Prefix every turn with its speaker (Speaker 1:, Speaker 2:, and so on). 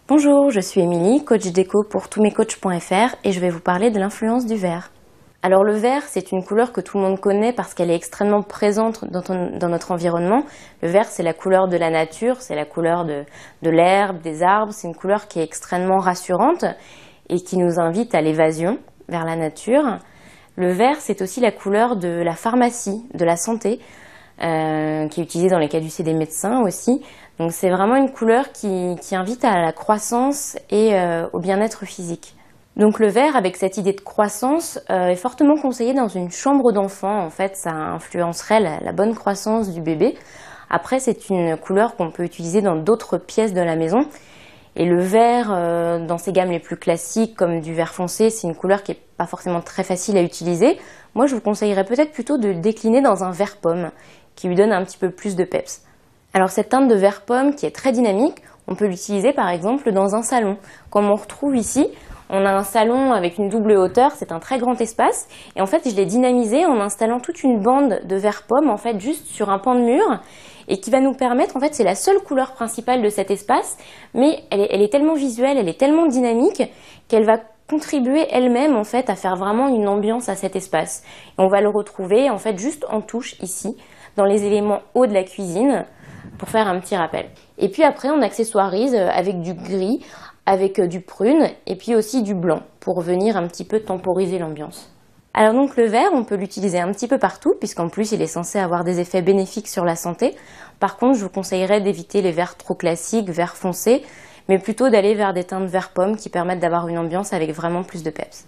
Speaker 1: Bonjour, je suis Émilie, coach déco pour toutmescoachs.fr et je vais vous parler de l'influence du vert. Alors le vert, c'est une couleur que tout le monde connaît parce qu'elle est extrêmement présente dans notre environnement. Le vert, c'est la couleur de la nature, c'est la couleur de l'herbe, des arbres. C'est une couleur qui est extrêmement rassurante et qui nous invite à l'évasion vers la nature. Le vert, c'est aussi la couleur de la pharmacie, de la santé, qui est utilisée dans les caducées des médecins aussi. Donc c'est vraiment une couleur qui invite à la croissance et au bien-être physique. Donc le vert, avec cette idée de croissance, est fortement conseillé dans une chambre d'enfant. En fait, ça influencerait la bonne croissance du bébé. Après, c'est une couleur qu'on peut utiliser dans d'autres pièces de la maison. Et le vert, dans ses gammes les plus classiques, comme du vert foncé, c'est une couleur qui n'est pas forcément très facile à utiliser. Moi, je vous conseillerais peut-être plutôt de le décliner dans un vert pomme, qui lui donne un petit peu plus de peps. Alors cette teinte de vert pomme, qui est très dynamique, on peut l'utiliser par exemple dans un salon. Comme on retrouve ici, on a un salon avec une double hauteur, c'est un très grand espace. Et en fait, je l'ai dynamisé en installant toute une bande de vert pomme, en fait, juste sur un pan de mur, et qui va nous permettre, en fait, c'est la seule couleur principale de cet espace, mais elle est tellement visuelle, elle est tellement dynamique, qu'elle va contribuer elle-même, en fait, à faire vraiment une ambiance à cet espace. Et on va le retrouver, en fait, juste en touche, ici, dans les éléments hauts de la cuisine, pour faire un petit rappel. Et puis après, on accessoirise avec du gris, avec du prune, et puis aussi du blanc, pour venir un petit peu temporiser l'ambiance. Alors donc le vert, on peut l'utiliser un petit peu partout, puisqu'en plus il est censé avoir des effets bénéfiques sur la santé. Par contre, je vous conseillerais d'éviter les verts trop classiques, vert foncé, mais plutôt d'aller vers des teintes vert pomme qui permettent d'avoir une ambiance avec vraiment plus de peps.